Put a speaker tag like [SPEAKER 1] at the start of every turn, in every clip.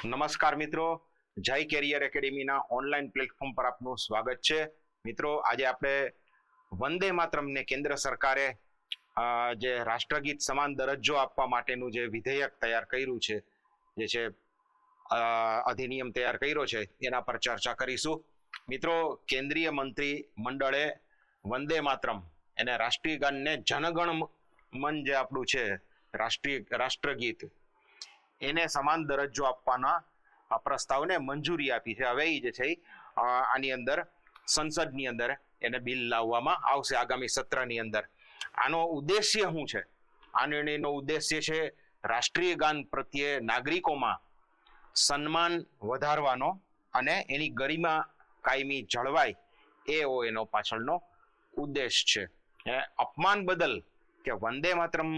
[SPEAKER 1] નમસ્કાર મિત્રો, જય કેરિયર એકેડેમીના ઓનલાઈન પ્લેટફોર્મ પર આપનું સ્વાગત છે. મિત્રો, આજે આપણે વંદે માતરમને કેન્દ્ર સરકારે જે રાષ્ટ્રગીત સમાન દરજ્જો આપવા માટેનું જે વિધેયક તૈયાર કર્યું છે, જે છે અધિનિયમ તૈયાર કર્યો છે, એના પર ચર્ચા કરીશું. મિત્રો, કેન્દ્રીય મંત્રી મંડળે વંદે માતરમ એને રાષ્ટ્રીય ગાનને જનગણ મન જે આપણું છે રાષ્ટ્રગીત એને સમાન દરજ્જો આપવાના પ્રસ્તાવને મંજૂરી આપી છે. હવે એ જે છે આની અંદર સંસદની અંદર એને બિલ લાવવામાં આવશે આગામી સત્રની અંદર. આનો ઉદ્દેશ્ય શું છે? આ નિર્ણયનો ઉદ્દેશ્ય છે રાષ્ટ્રીય ગાન પ્રત્યે નાગરિકોમાં સન્માન વધારવાનો અને એની ગરિમા કાયમી જળવાય એવો એનો પાછળનો ઉદ્દેશ છે. અપમાન બદલ કે વંદે માતરમ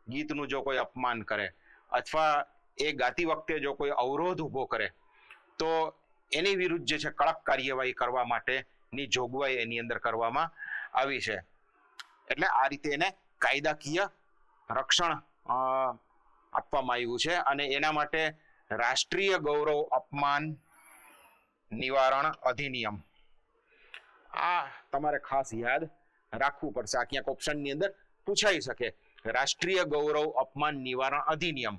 [SPEAKER 1] ગીતનું જો કોઈ અપમાન કરે અથવા એ ગાતી વખતે જો કોઈ અવરોધ ઉભો કરે તો એની વિરુદ્ધ જે છે કડક કાર્યવાહી કરવા માટેની જોગવાઈ એની અંદર કરવામાં આવી છે. એટલે આ રીતે એને કાયદાકીય રક્ષણ આપવામાં આવ્યું છે અને એના માટે રાષ્ટ્રીય ગૌરવ અપમાન નિવારણ અધિનિયમ આ તમારે ખાસ યાદ રાખવું પડશે. આ ક્યાંક ઓપ્શનની અંદર પૂછાઈ શકે. રાષ્ટ્રીય ગૌરવ અપમાન નિવારણ અધિનિયમ,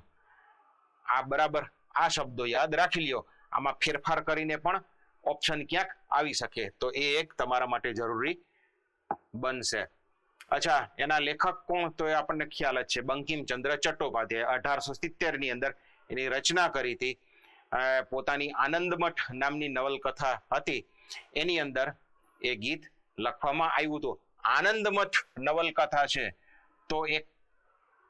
[SPEAKER 1] આ બરાબર આ શબ્દો યાદ રાખી લ્યો. આમાં ફેરફાર કરીને પણ ઓપ્શન ક્યાંક આવી શકે, તો એ એક તમારા માટે જરૂરી બનશે. અચ્છા, એના લેખક કોણ? તો એ આપણને ખ્યાલ જ છે, બંકિમચંદ્ર ચટ્ટોપાધ્યાય. 1870 ની અંદર એની રચના કરી હતી. પોતાની આનંદમઠ નામની નવલકથા હતી, એની અંદર એ ગીત લખવામાં આવ્યું હતું. આનંદમઠ નવલકથા છે તો એક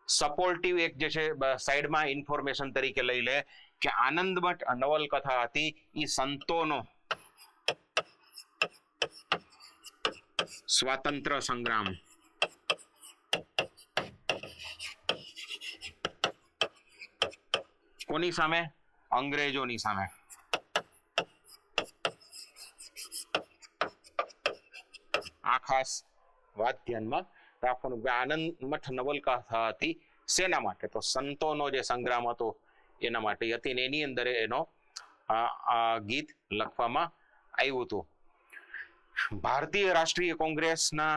[SPEAKER 1] સપોર્ટિવ એક જે છે સાઈડમાં ઇન્ફોર્મેશન તરીકે લઈ લે કે આનંદમઠ નવલકથા હતી એ સંતોનો સ્વાતંત્ર્ય સંગ્રામ કોની સામે? અંગ્રેજોની સામે. આ ખાસ વાત ધ્યાનમાં રાખવાનું કે આનંદમઠ નવલકથા હતી શેના માટે? તો સંતોનો જે સંગ્રામ હતો એના માટે હતી ને એની અંદર એનો ગીત લખવામાં આવ્યું હતું. ભારતીય રાષ્ટ્રીય કોંગ્રેસના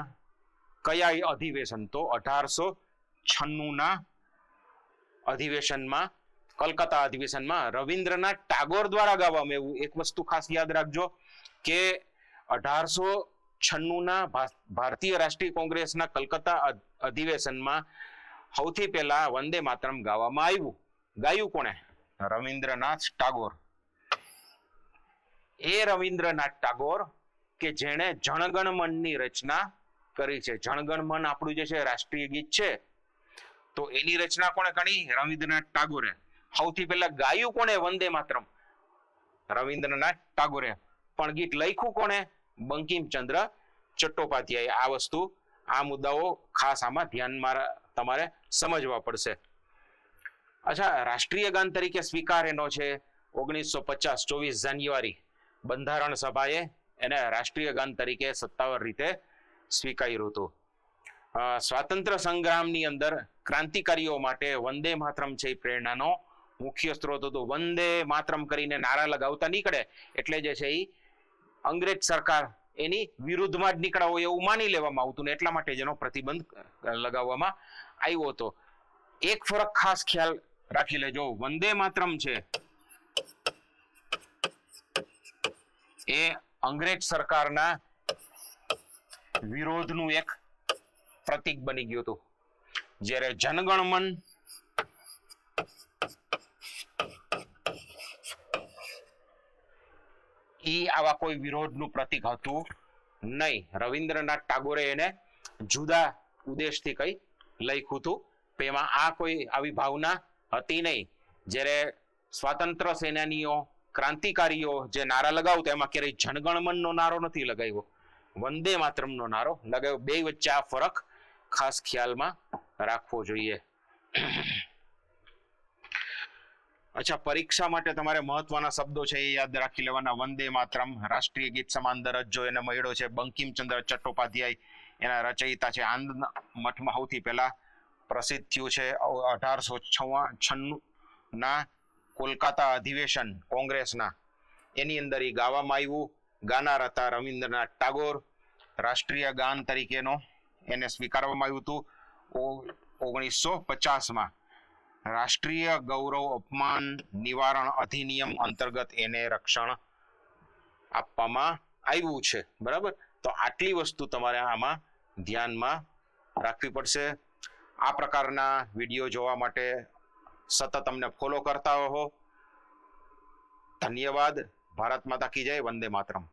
[SPEAKER 1] કયા અધિવેશન? તો 1896 ના અધિવેશનમાં, કલકત્તા અધિવેશનમાં રવિન્દ્રનાથ ટાગોર દ્વારા ગાવામાં આવ્યું. એક વસ્તુ ખાસ યાદ રાખજો કે 1896 ના ભારતીય રાષ્ટ્રીય કોંગ્રેસના કલકત્તા અધિવેશનમાં સૌથી પહેલા વંદે માતરમ ગાવામાં આવ્યું. ગાયું કોણે? રવિન્દ્રનાથ ટાગોર. એ રવિન્દ્રનાથ ટાગોર કે જેણે જનગણ મનની રચના કરી છે. જનગણ મન આપણું જે છે રાષ્ટ્રીય ગીત છે, તો એની રચના કોણે કરી? રવિન્દ્રનાથ ટાગોરે. સૌથી પહેલા ગાયું કોણે વંદે માતરમ? રવિન્દ્રનાથ ટાગોરે. પણ ગીત લખ્યું કોણે? બંકિમચંદ્ર ચટ્ટોપાધ્યાય. આ વસ્તુ, આ મુદ્દાઓ ખાસ આમાં ધ્યાનમાં તમારે સમજવા પડશે. અચ્છા, રાષ્ટ્રીય ગાન તરીકે સ્વીકાર એનો છે 1950 24 જાન્યુઆરી બંધારણ સભાએ એને રાષ્ટ્રીય ગાન તરીકે સત્તાવાર રીતે સ્વીકાર્યું હતું. સ્વાતંત્ર્ય સંગ્રામની અંદર ક્રાંતિકારીઓ માટે વંદે માતરમ છે એ પ્રેરણાનો મુખ્ય સ્ત્રોત હતો. વંદે માતરમ કરીને નારા લગાવતા નીકળે એટલે જે છે એ અંગ્રેજ સરકાર એની વિરુદ્ધમાં જ નીકળ્યા હોય એવું માની લેવામાં આવતું ને એટલા માટે જેનો પ્રતિબંધ લગાવવામાં આવ્યો હતો. એક ફરક ખાસ ખ્યાલ રાખી લેજો, વંદે માતરમ છે એ અંગ્રેજ સરકારના વિરોધનું એક પ્રતીક બની ગયું હતું. જ્યારે જનગણ મન આવા કોઈ વિરોધનું પ્રતીક હતું નહીં. રવિન્દ્રનાથ ટાગોરે એને જુદા ઉદ્દેશથી કઈ લખ્યું હતું, એમાં આ કોઈ આવી ભાવના હતી નહીં. જ્યારે સ્વાતંત્ર્ય સેનાનીઓ, ક્રાંતિકારીઓ જે નારા લગાવતા એમાં ક્યારેય જનગણમનનો નારો નથી લગાવ્યો, વંદે માતરમનો નારો લગાવ્યો. બે વચ્ચે આ ફરક ખાસ ખ્યાલમાં રાખવો જોઈએ. અચ્છા, પરીક્ષા માટે તમારે મહત્વના શબ્દો છે એ યાદ રાખી લેવાના. વંદે માતરમ, રાષ્ટ્રીય ગીત સમાન દરજ્જો એને મળ્યો છે. બંકિમચંદ્ર ચટ્ટોપાધ્યાય એના રચયિતા છે. આનંદમઠમાં સૌથી પહેલા પ્રસિદ્ધ થયું છે 1896 ના કોલકાતા અધિવેશન કોંગ્રેસના એની અંદર એ ગાવામાં આવ્યું. ગાનાર હતા રવિન્દ્રનાથ ટાગોર. રાષ્ટ્રીય ગાન તરીકેનો એને સ્વીકારવામાં આવ્યું હતું. 1950માં રાષ્ટ્રીય ગૌરવ અપમાન નિવારણ અધિનિયમ અંતર્ગત એને રક્ષણ આપવામાં આવ્યું છે. બરાબર, તો આટલી વસ્તુ તમારે આમાં ધ્યાનમાં રાખવી પડશે. આ પ્રકારના વિડીયો જોવા માટે સતત અમને ફોલો કરતા રહો. ધન્યવાદ. ભારત માતા કી જય. વંદે માતરમ.